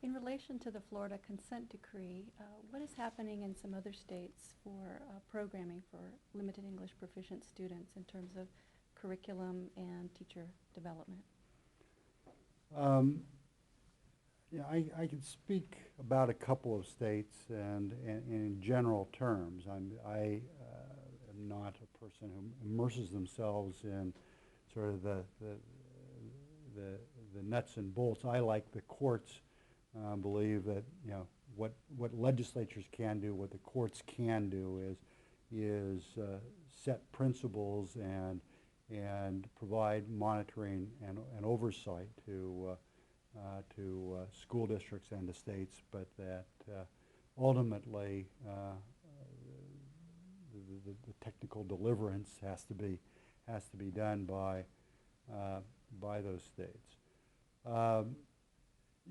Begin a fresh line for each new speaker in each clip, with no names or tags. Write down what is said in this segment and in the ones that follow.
In relation to the Florida consent decree, what is happening in some other states for programming for limited English proficient students in terms of curriculum and teacher development?
Yeah, I can speak about a couple of states and in general terms. I am not a person who immerses themselves in sort of the nuts and bolts. I, like the courts, believe that what legislatures can do, what the courts can do is set principles and provide monitoring and oversight to school districts and to states, but that ultimately the technical deliverance has to be done by those states.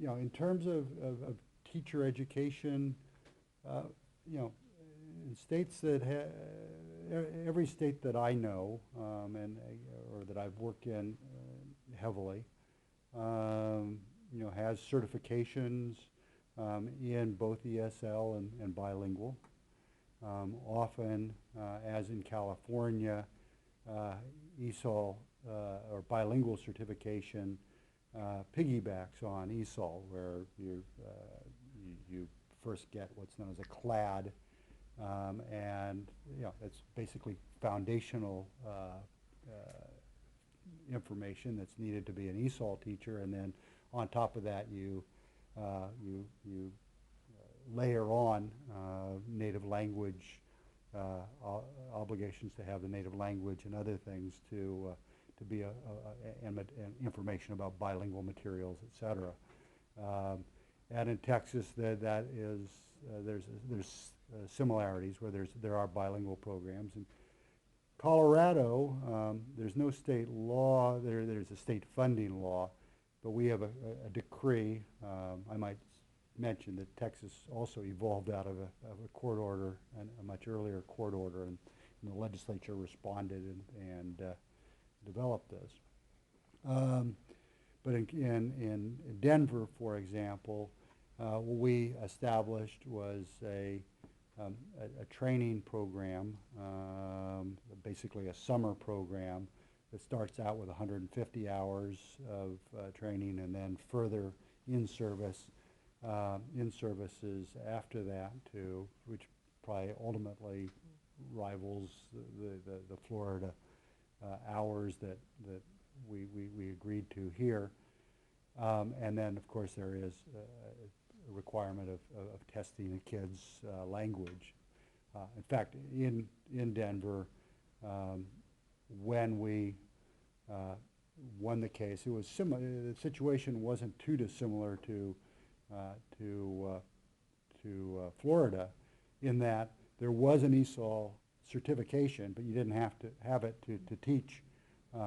In terms of teacher education, in states that every state that I know or that I've worked in heavily, has certifications in both ESL and bilingual. Often, as in California, ESOL or bilingual certification piggybacks on ESOL, where you first get what's known as a CLAD, and it's basically foundational information that's needed to be an ESOL teacher, and then on top of that you layer on native language obligations to have the native language and other things to be and information about bilingual materials, etc. And in Texas, that is there's similarities where there are bilingual programs. In Colorado, there's no state law. There's a state funding law, but we have a decree. I might mention that Texas also evolved out of a court order, and a much earlier court order, and the legislature responded and developed this. But in Denver, for example, what we established was a training program, basically a summer program that starts out with 150 hours of training, and then further in-services after that, which probably ultimately rivals the Florida hours that we agreed to here. And then, of course, there is a requirement of testing a kid's language. In fact, in Denver, when we won the case, it was similar. The situation wasn't too dissimilar to Florida, in that there was an ESOL certification, but you didn't have to have it to teach. It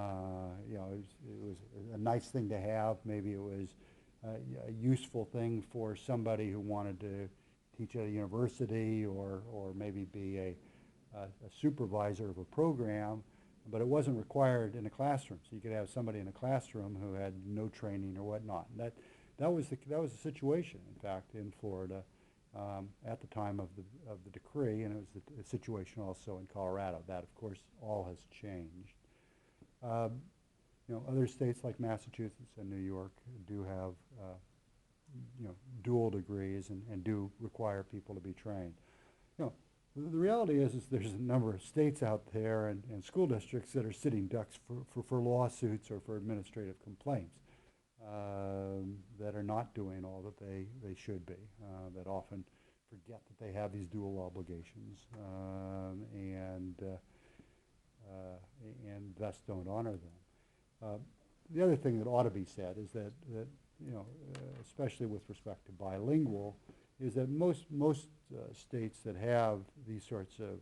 was a nice thing to have. Maybe it was a useful thing for somebody who wanted to teach at a university, or maybe be a supervisor of a program, but it wasn't required in a classroom. So you could have somebody in a classroom who had no training or whatnot. And that was the situation, in fact, in Florida at the time of the decree, and it was the situation also in Colorado. That, of course, all has changed. Other states like Massachusetts and New York do have dual degrees and do require people to be trained. The reality is there's a number of states out there and school districts that are sitting ducks for lawsuits or for administrative complaints that are not doing all that they should be, that often forget that they have these dual obligations and thus don't honor them. The other thing that ought to be said is that especially with respect to bilingual, is that most states that have these sorts of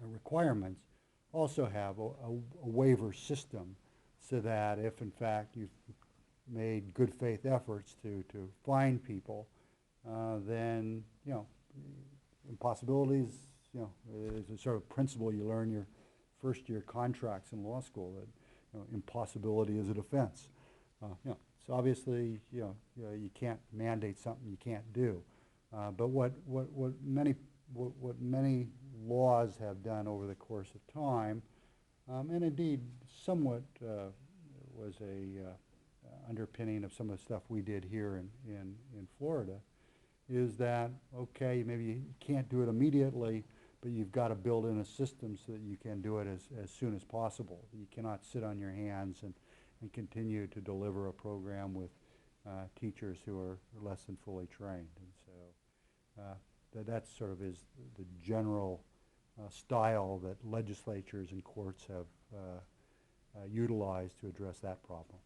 requirements also have a waiver system, so that if in fact you've made good faith efforts to find people, then impossibilities, is a sort of principle you learn your first year contracts in law school, that impossibility is a defense. it's obviously, you can't mandate something you can't do. But what many laws have done over the course of time, and indeed somewhat was a underpinning of some of the stuff we did here in Florida, is that, okay, maybe you can't do it immediately, but you've got to build in a system so that you can do it as soon as possible. You cannot sit on your hands and continue to deliver a program with teachers who are less than fully trained. And so that sort of is the general style that legislatures and courts have utilized to address that problem.